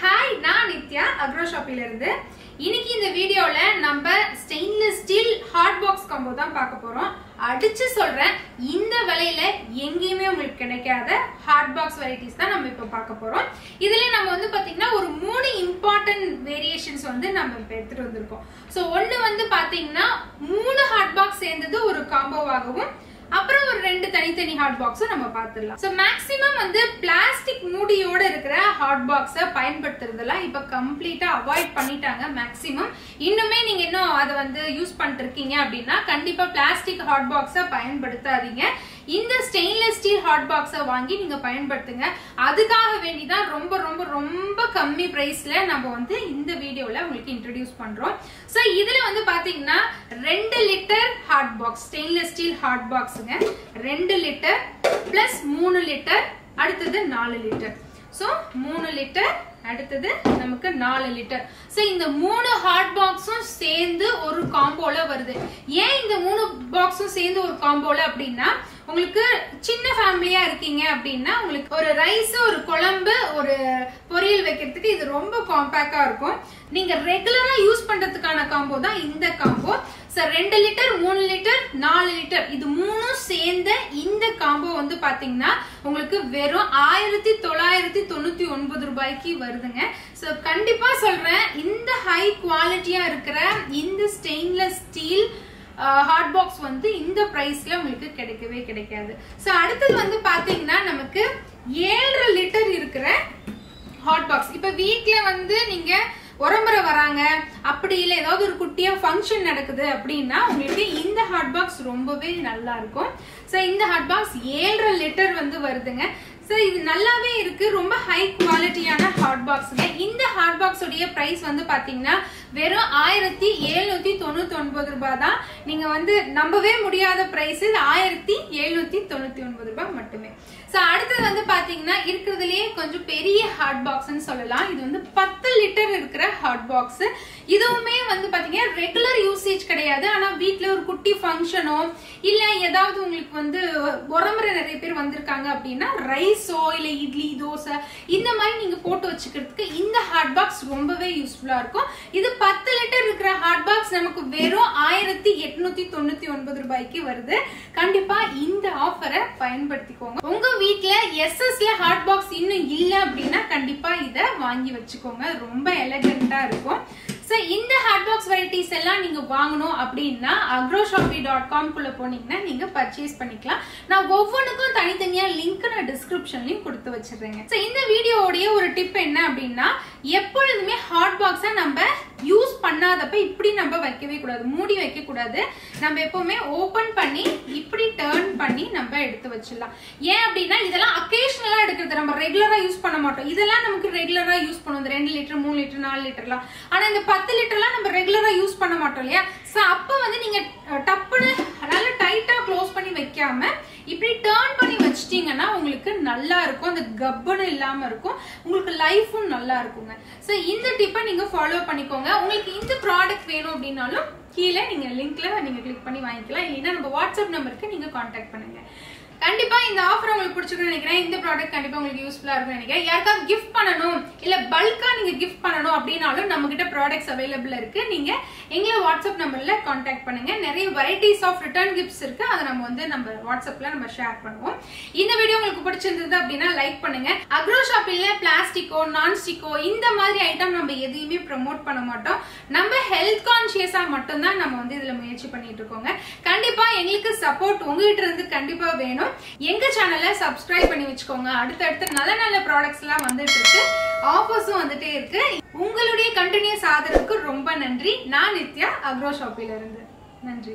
Hi, நான் Nithya agro ஷாப்பில இருந்து. இன்னைக்கு இந்த வீடியோல நம்ம stainless steel hot box combo தான் பார்க்க போறோம். அடிச்சு சொல்றேன், இந்த விலையில எங்கேயுமே உங்களுக்கு கிடைக்காத ஹாட் பாக்ஸ் வெரைட்டிஸ் தான் நம்ம இப்ப பார்க்க போறோம். இதுல நம்ம வந்து பாத்தீங்கன்னா ஒரு 3 இம்பார்ட்டன்ட் வேரியேஷன்ஸ் வந்து நம்ம இப்ப எடுத்துட்டு வந்திருக்கோம். சோ ஒன்னு வந்து பாத்தீங்கன்னா 3 ஹாட் பாக்ஸ் சேர்ந்தது ஒரு காம்போவாகவும், அப்புறம் ஒரு 2 தனித்தனி ஹாட் பாக்ஸும் நம்ம பார்த்துடலாம். சோ மேக்ஸிமம் வந்து பிளாஸ்டிக் மூடியோட இருக்கிற ஹாட் பாக்ஸை பயன்படுத்துறதெல்லாம் இப்ப கம்ப்ளீட்டா அவாய்ட் பண்ணிட்டாங்க மேக்ஸிமம். இன்னுமே நீங்க இன்னும் அதை வந்து யூஸ் பண்ணிட்டு இருக்கீங்க அப்படின்னா கண்டிப்பா பிளாஸ்டிக் ஹாட் பாக்ஸை பயன்படுத்தாதீங்க. இந்த ஸ்டெயின்லெஸ் ஸ்டீல் ஹாட் பாக்ஸை வாங்கி நீங்க பயன்படுத்துங்க. அதுக்காக வேண்டிதான் ரொம்ப ரொம்ப ரொம்ப கம்மி பிரைஸ்ல நம்ம வந்து இந்த வீடியோல உங்களுக்கு இன்ட்ரோடியூஸ் பண்றோம். சோ இதுல வந்து பாத்தீங்கன்னா 2 litre hot box, stainless steel hot box 2 litre plus 3 litre, அடுத்தது 4 லிட்டர். சோ 3 லிட்டர், அடுத்தது நமக்கு 4 லிட்டர். சோ இந்த 3 ஹாட் பாக்ஸும் சேர்ந்து ஒரு காம்போல வருது. ஏன் இந்த 3 பாக்ஸும் சேர்ந்து ஒரு காம்போல அப்படின்னா, உங்களுக்கு சின்ன ஃபேமிலியா இருக்கீங்க அப்படின்னா உங்களுக்கு ஒரு ரைஸ், ஒரு குழம்பு, ஒரு பொரியல் வைக்கிறதுக்கு இது ரொம்ப காம்பாக்டா இருக்கும். நீங்க ரெகுலரா யூஸ் பண்றதுக்கான காம்போ தான் இந்த காம்போ. 2 லிட்டர், 3 லிட்டர், 4 லிட்டர் இது 3ம் சேர்ந்த இந்த காம்போ வந்து பாத்தீங்கன்னா உங்களுக்கு வெறும் 1999 ரூபாய்க்கு வருதுங்க. சோ கண்டிப்பா சொல்றேன், இந்த ஹை குவாலிட்டியா இருக்கிற இந்த ஸ்டெயின்லெஸ் ஸ்டீல் ஹாட் பாக்ஸ் வந்து இந்த பிரைஸ்ல உங்களுக்கு கிடைக்கவே கிடைக்காது. சோ அடுத்தது வந்து பாத்தீங்கன்னா நமக்கு 7.5 லிட்டர் இருக்கிற ஹாட் பாக்ஸ். இப்ப வீட்ல வந்து நீங்க உறமுறை வராங்க, அப்படி இல்ல ஏதாவது ஒரு குட்டியா ஃபங்க்ஷன் நடக்குது அப்படின்னா உங்களுக்கு இந்த ஹாட் பாக்ஸ் ரொம்பவே நல்லா இருக்கும். சோ இந்த ஹாட் பாக்ஸ் 7.5 லிட்டர் வந்து வருதுங்க. சோ இது நல்லாவே இருக்கு, ரொம்ப ஹை குவாலிட்டியான ஹாட் பாக்ஸ்ங்க. இந்த ஹாட் பாக்ஸ் உடைய பிரைஸ் வந்து பாத்தீங்கன்னா வெறும் 1799 ரூபாய் தான். நீங்க வந்து நம்பவே முடியாத பிரைஸ், 1799 ரூபாய் மட்டுமே. சோ அடுத்தது வந்து பாத்தீங்கன்னா இருக்கிறதுலயே கொஞ்சம் பெரிய ஹாட் பாக்ஸ்ன்னு சொல்லலாம். இது வந்து 10 லிட்டர் இருக்கிற ஹாட் பாக்ஸ். இதுவுமே வந்து பாத்தீங்கன்னா ரெகுலர் யூசேஜ் கிடையாது. ஆனா வீட்ல ஒரு குட்டி ஃபங்க்ஷனோ இல்ல ஏதாவது உங்களுக்கு வந்து உறமுறை நிறைய பேர் வந்திருக்காங்க அப்படின்னா ரைஸோ இல்ல இட்லி, தோசை இந்த மாதிரி நீங்க போட்டு வச்சுக்கிறதுக்கு இந்த ஹாட் பாக்ஸ் ரொம்பவே யூஸ்ஃபுல்லா இருக்கும். இது 10 லிட்டர் இருக்கிற ஹாட் பாக்ஸ் நமக்கு வெறும் 1899 ரூபாய்க்கு வருது. கண்டிப்பா இந்த ஆஃபரை பயன்படுத்திக்கோங்க. உங்க வீட்ல எஸ்எஸ்ல ஹாட் பாக்ஸ் இன்னும் இல்ல அப்படின்னா கண்டிப்பா இத வாங்கி வச்சுக்கோங்க, ரொம்ப எலகண்டா இருக்கும். சோ இந்த ஹாட் பாக்ஸ் வெரைட்டிஸ் எல்லாம் நீங்க வாங்கணும் அப்படின்னா agroshopee.com குள்ள போனீங்கன்னா நீங்க பர்ச்சேஸ் பண்ணிக்கலாம். நான் ஒவ்வொன்றுக்கும் தனித்தனியா லிங்க் நான் டிஸ்கிரிப்ஷன்லயும் கொடுத்து வச்சிருக்கேன். சோ இந்த வீடியோவுடைய ஒரு டிப் என்ன அப்படின்னா, எப்பொழுதுமே ஹாட் பாக்ஸை நம்ம யூஸ் பண்ணாதப்ப இப்படி நம்ம வைக்கவே கூடாது, மூடி வைக்க கூடாது. நம்ம எப்பவுமே ஓபன் பண்ணி இப்படி டர்ன் பண்ணி நம்ம எடுத்து வச்சிடலாம். ஏன் அப்படின்னா இதெல்லாம் அக்கேஷனலா எடுக்கிறது, நம்ம ரெகுலரா யூஸ் பண்ண மாட்டோம். இதெல்லாம் நமக்கு ரெகுலரா யூஸ் பண்ணுவோம், 2 லிட்டர், 3 லிட்டர், 4 லிட்டர்லாம். ஆனா இந்த 10 லிட்டர்லாம் நம்ம ரெகுலரா யூஸ் பண்ண மாட்டோம் இல்லையா? சோ அப்ப வந்து நீங்க டப்புன்னு நல்லா டைட்டா க்ளோஸ் பண்ணி வைக்காம இப்படி டர்ன் பண்ணி வச்சிட்டீங்கன்னா உங்களுக்கு நல்லா இருக்கும், அந்த கப்புன்னு இல்லாம இருக்கும், உங்களுக்கு லைஃபும் நல்லா இருக்குங்க. சோ இந்த டிப்பை நீங்க ஃபாலோ பண்ணிக்கோங்க. உங்களுக்கு இந்த ப்ராடக்ட் வேணும் அப்படின்னாலும் கீழே நீங்க லிங்க்ல நீங்க கிளிக் பண்ணி வாங்கிக்கலாம். இல்லைன்னா நம்ம வாட்ஸ்அப் நம்பருக்கு நீங்க கான்டாக்ட் பண்ணுங்க. கண்டிப்பா இந்த ஆஃபர் உங்களுக்கு பிடிச்சிருக்குன்னு நினைக்கிறேன். இந்த ப்ராடக்ட் கண்டிப்பா உங்களுக்கு யூஸ்ஃபுல்லா இருக்கும்னு நினைக்கிறேன். யாருக்காவது கிஃப்ட் பண்ணணும் இல்ல பல்கா நீங்க கிஃப்ட் பண்ணணும் அப்படின்னாலும் நம்ம கிட்ட ப்ராடக்ட்ஸ் அவைலபிள் இருக்கு. நீங்க எங்களை வாட்ஸ்அப் நம்பர்ல கான்டாக்ட் பண்ணுங்க. நிறைய வெரைட்டிஸ் ஆஃப் ரிட்டர்ன் கிஃப்ட்ஸ் இருக்கு, அதை நம்ம வந்து நம்ம வாட்ஸ்அப்ல நம்ம ஷேர் பண்ணுவோம். இந்த வீடியோ உங்களுக்கு பிடிச்சிருந்தது அப்படின்னா லைக் பண்ணுங்க. அக்ரோ ஷாப்பில்ல பிளாஸ்டிக்கோ நான்ஸ்டிக்கோ இந்த மாதிரி ஐட்டம் நம்ம எதையுமே ப்ரமோட் பண்ண மாட்டோம். நம்ம ஹெல்த் கான்சியஸா மட்டும்தான் நம்ம வந்து இதுல முயற்சி பண்ணிட்டு இருக்கோங்க. கண்டிப்பா எங்களுக்கு சப்போர்ட் உங்ககிட்ட இருந்து கண்டிப்பா வேணும். எங்க சேனலை சப்ஸ்கிரைப் பண்ணி வச்சுக்கோங்க. அடுத்தடுத்து நல்ல நல்ல ப்ராடக்ட்ஸ் எல்லாம் வந்துட்டு இருக்கு, ஆஃபர்ஸும் வந்துட்டே இருக்கு. உங்களுடைய கண்டினியூஸ் ஆதரவுக்கு ரொம்ப நன்றி. நான் நித்யா, அக்ரோ ஷாப்பில இருந்து. நன்றி.